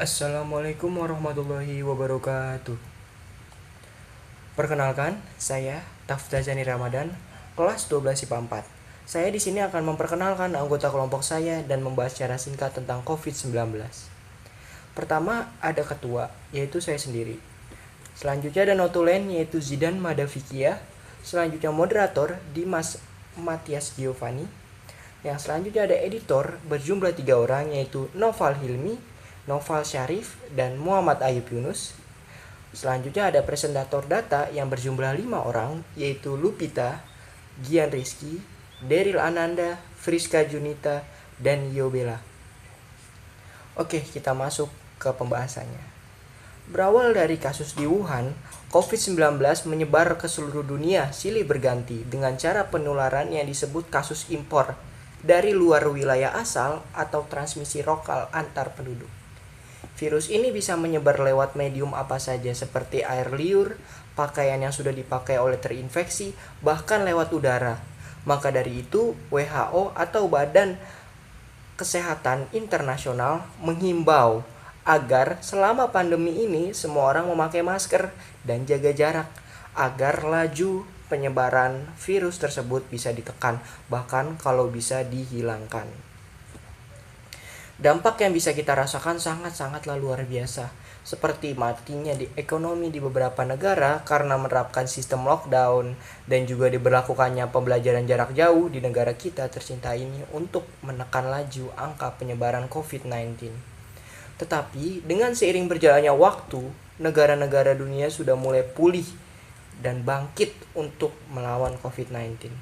Assalamualaikum warahmatullahi wabarakatuh. Perkenalkan, saya Taftazani Ramadan, kelas 12 IPA 4. Saya di sini akan memperkenalkan anggota kelompok saya dan membahas secara singkat tentang COVID-19. Pertama, ada ketua, yaitu saya sendiri. Selanjutnya ada notulen, yaitu Zidan Madavikia. Selanjutnya moderator, Dimas Matias Giovanni. Yang selanjutnya ada editor berjumlah 3 orang, yaitu Noval Hilmi, Noval Syarif, dan Muhammad Ayub Yunus. Selanjutnya ada presentator data yang berjumlah 5 orang, yaitu Lupita, Gian Rizky, Deril Ananda, Friska Junita, dan Yobela. Oke, kita masuk ke pembahasannya. Berawal dari kasus di Wuhan, COVID-19 menyebar ke seluruh dunia silih berganti dengan cara penularan yang disebut kasus impor dari luar wilayah asal atau transmisi lokal antar penduduk. Virus ini bisa menyebar lewat medium apa saja seperti air liur, pakaian yang sudah dipakai oleh terinfeksi, bahkan lewat udara. Maka dari itu, WHO atau Badan Kesehatan Internasional menghimbau agar selama pandemi ini semua orang memakai masker dan jaga jarak agar laju penyebaran virus tersebut bisa ditekan, bahkan kalau bisa dihilangkan. Dampak yang bisa kita rasakan sangat-sangatlah luar biasa, seperti matinya di ekonomi di beberapa negara karena menerapkan sistem lockdown dan juga diberlakukannya pembelajaran jarak jauh di negara kita tercinta ini untuk menekan laju angka penyebaran COVID-19. Tetapi dengan seiring berjalannya waktu, negara-negara dunia sudah mulai pulih dan bangkit untuk melawan COVID-19.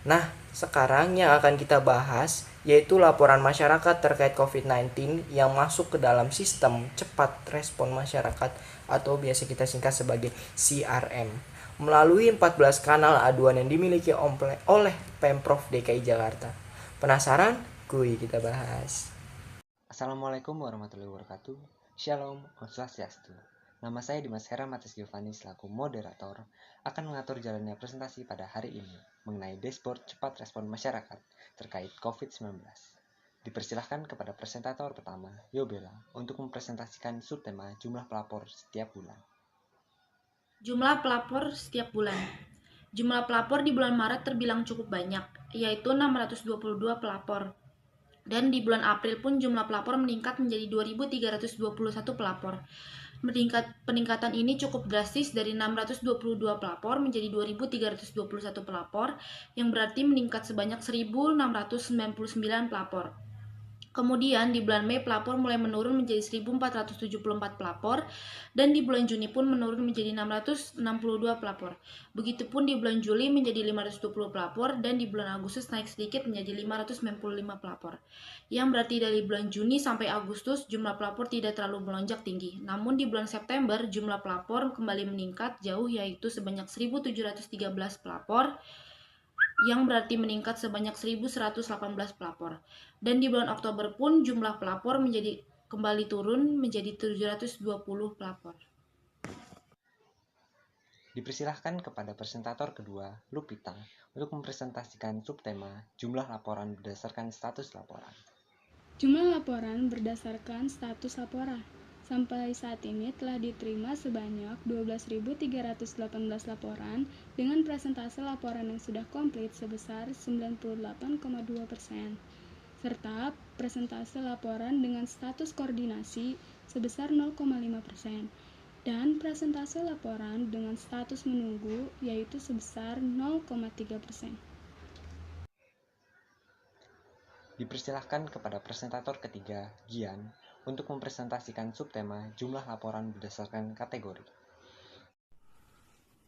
Nah, sekarang yang akan kita bahas yaitu laporan masyarakat terkait COVID-19 yang masuk ke dalam sistem cepat respon masyarakat atau biasa kita singkat sebagai CRM melalui 14 kanal aduan yang dimiliki oleh Pemprov DKI Jakarta. Penasaran? Kuy kita bahas. Assalamualaikum warahmatullahi wabarakatuh. Shalom, Om Swastiastu. Nama saya Dimas Hera Matias Giovanni selaku moderator akan mengatur jalannya presentasi pada hari ini mengenai dashboard cepat respon masyarakat terkait COVID-19. Dipersilahkan kepada presentator pertama, Yobela, untuk mempresentasikan subtema jumlah pelapor setiap bulan. Jumlah pelapor setiap bulan. Jumlah pelapor di bulan Maret terbilang cukup banyak, yaitu 622 pelapor. Dan di bulan April pun jumlah pelapor meningkat menjadi 2.321 pelapor. Peningkatan ini cukup drastis dari 622 pelapor menjadi 2.321 pelapor, yang berarti meningkat sebanyak 1.699 pelapor. Kemudian di bulan Mei pelapor mulai menurun menjadi 1.474 pelapor dan di bulan Juni pun menurun menjadi 662 pelapor. Begitupun di bulan Juli menjadi 520 pelapor dan di bulan Agustus naik sedikit menjadi 595 pelapor. Yang berarti dari bulan Juni sampai Agustus jumlah pelapor tidak terlalu melonjak tinggi. Namun di bulan September jumlah pelapor kembali meningkat jauh yaitu sebanyak 1.713 pelapor, yang berarti meningkat sebanyak 1.118 pelapor. Dan di bulan Oktober pun jumlah pelapor menjadi kembali turun menjadi 720 pelapor. Dipersilahkan kepada presentator kedua, Lupita, untuk mempresentasikan subtema jumlah laporan berdasarkan status laporan. Jumlah laporan berdasarkan status laporan. Sampai saat ini telah diterima sebanyak 12.318 laporan dengan presentase laporan yang sudah komplit sebesar 98,2%, serta presentase laporan dengan status koordinasi sebesar 0,5%, dan presentase laporan dengan status menunggu yaitu sebesar 0,3%. Dipersilahkan kepada presentator ketiga, Gian, untuk mempresentasikan subtema jumlah laporan berdasarkan kategori.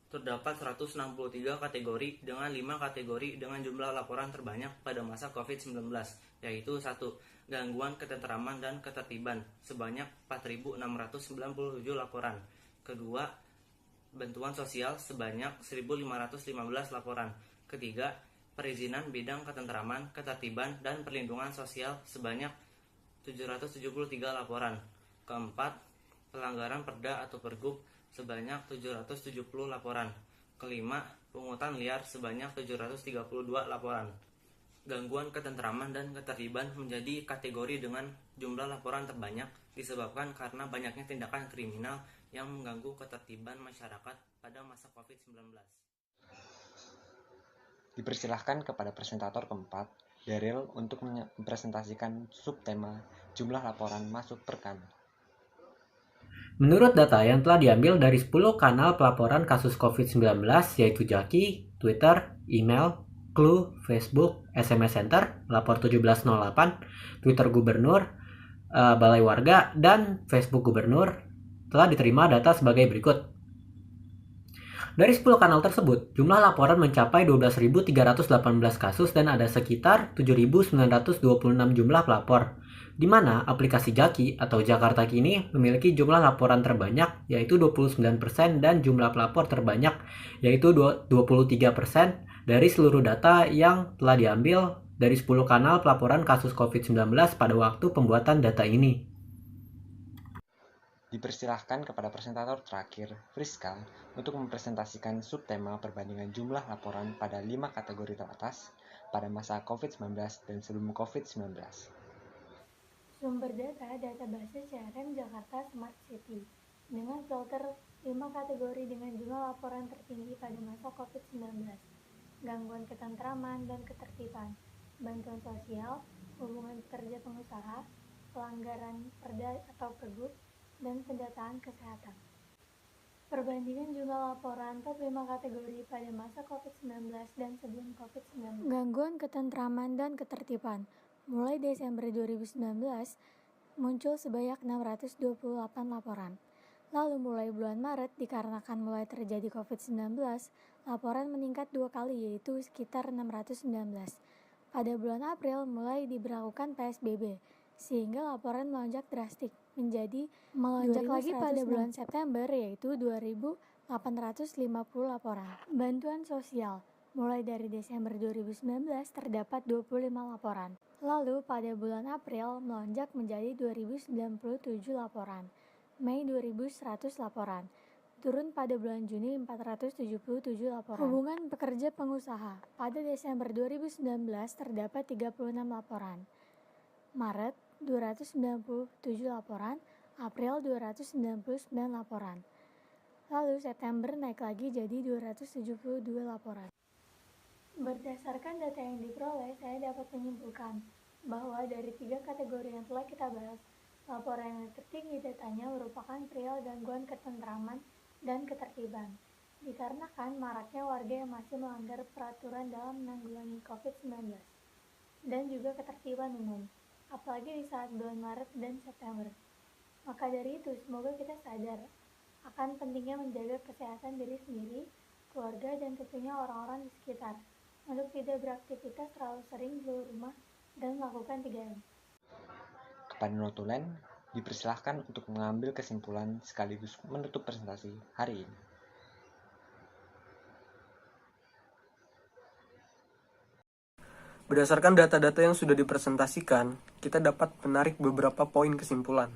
Terdapat 163 kategori dengan 5 kategori dengan jumlah laporan terbanyak pada masa COVID-19, yaitu 1. Gangguan ketentraman dan ketertiban sebanyak 4.697 laporan. Kedua, bantuan sosial sebanyak 1.515 laporan. Ketiga, perizinan bidang ketentraman, ketertiban, dan perlindungan sosial sebanyak 773 laporan. Keempat, pelanggaran perda atau pergub sebanyak 770 laporan. Kelima, pungutan liar sebanyak 732 laporan. Gangguan ketentraman dan ketertiban menjadi kategori dengan jumlah laporan terbanyak disebabkan karena banyaknya tindakan kriminal yang mengganggu ketertiban masyarakat pada masa COVID-19. Dipersilahkan kepada presentator keempat, Daryl, untuk mempresentasikan subtema jumlah laporan masuk pekan. Menurut data yang telah diambil dari 10 kanal pelaporan kasus COVID-19 yaitu Jaki, Twitter, email, Clue, Facebook, SMS Center, Lapor 1708, Twitter Gubernur, Balai Warga, dan Facebook Gubernur, telah diterima data sebagai berikut. Dari 10 kanal tersebut, jumlah laporan mencapai 12.318 kasus dan ada sekitar 7.926 jumlah pelapor, di mana aplikasi Jaki atau Jakarta Kini memiliki jumlah laporan terbanyak yaitu 29% dan jumlah pelapor terbanyak yaitu 23% dari seluruh data yang telah diambil dari 10 kanal pelaporan kasus COVID-19 pada waktu pembuatan data ini. Dipersilahkan kepada presentator terakhir, Friska, untuk mempresentasikan subtema perbandingan jumlah laporan pada 5 kategori teratas pada masa COVID-19 dan sebelum COVID-19. Sumber data database CRM Jakarta Smart City dengan filter 5 kategori dengan jumlah laporan tertinggi pada masa COVID-19, gangguan ketentraman dan ketertiban, bantuan sosial, hubungan pekerja pengusaha, pelanggaran perda atau pergub, dan pendataan kesehatan. Perbandingan jumlah laporan top 5 kategori pada masa COVID-19 dan sebelum COVID-19. Gangguan ketentraman dan ketertiban. Mulai Desember 2019, muncul sebanyak 628 laporan. Lalu mulai bulan Maret, dikarenakan mulai terjadi COVID-19, laporan meningkat 2 kali yaitu sekitar 619. Pada bulan April mulai diberlakukan PSBB, sehingga laporan melonjak drastik menjadi melonjak lagi pada bulan September yaitu 2.850 laporan. Bantuan sosial mulai dari Desember 2019 terdapat 25 laporan. Lalu pada bulan April melonjak menjadi 2.097 laporan. Mei 2.100 laporan. Turun pada bulan Juni 477 laporan. Hubungan pekerja pengusaha pada Desember 2019 terdapat 36 laporan. Maret 297 laporan, April 299 laporan. Lalu September naik lagi jadi 272 laporan. Berdasarkan data yang diperoleh, saya dapat menyimpulkan bahwa dari 3 kategori yang telah kita bahas, laporan yang tertinggi datanya merupakan perihal gangguan ketentraman dan ketertiban. Dikarenakan maraknya warga yang masih melanggar peraturan dalam menanggulangi COVID-19 dan juga ketertiban umum, apalagi di saat bulan Maret dan September. Maka dari itu, semoga kita sadar akan pentingnya menjaga kesehatan diri sendiri, keluarga, dan tentunya orang-orang di sekitar, untuk tidak beraktivitas terlalu sering di luar rumah dan melakukan 3M. Kepada notulen, dipersilahkan untuk mengambil kesimpulan sekaligus menutup presentasi hari ini. Berdasarkan data-data yang sudah dipresentasikan, kita dapat menarik beberapa poin kesimpulan.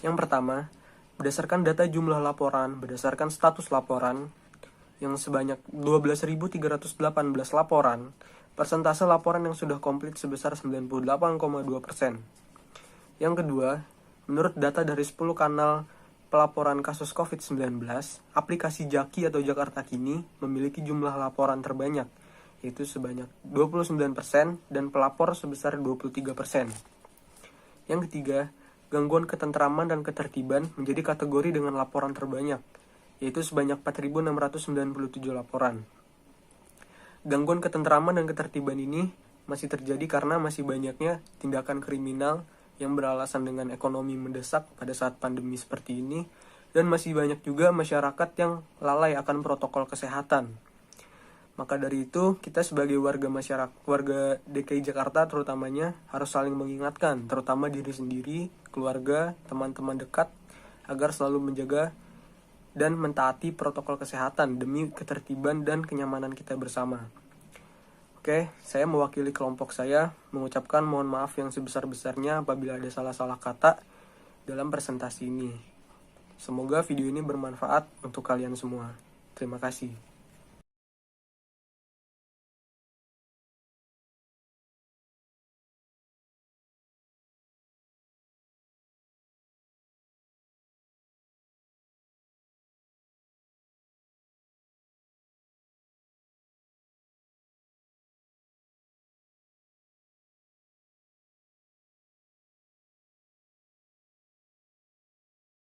Yang pertama, berdasarkan data jumlah laporan, berdasarkan status laporan, yang sebanyak 12.318 laporan, persentase laporan yang sudah komplit sebesar 98,2%. Yang kedua, menurut data dari 10 kanal pelaporan kasus COVID-19, aplikasi Jaki atau Jakarta Kini memiliki jumlah laporan terbanyak, yaitu sebanyak 29% dan pelapor sebesar 23%. Yang ketiga, gangguan ketentraman dan ketertiban menjadi kategori dengan laporan terbanyak, yaitu sebanyak 4.697 laporan. Gangguan ketentraman dan ketertiban ini masih terjadi karena masih banyaknya tindakan kriminal yang beralasan dengan ekonomi mendesak pada saat pandemi seperti ini, dan masih banyak juga masyarakat yang lalai akan protokol kesehatan. Maka dari itu, kita sebagai warga DKI Jakarta terutamanya harus saling mengingatkan, terutama diri sendiri, keluarga, teman-teman dekat, agar selalu menjaga dan mentaati protokol kesehatan demi ketertiban dan kenyamanan kita bersama. Oke, saya mewakili kelompok saya mengucapkan mohon maaf yang sebesar-besarnya apabila ada salah-salah kata dalam presentasi ini. Semoga video ini bermanfaat untuk kalian semua. Terima kasih.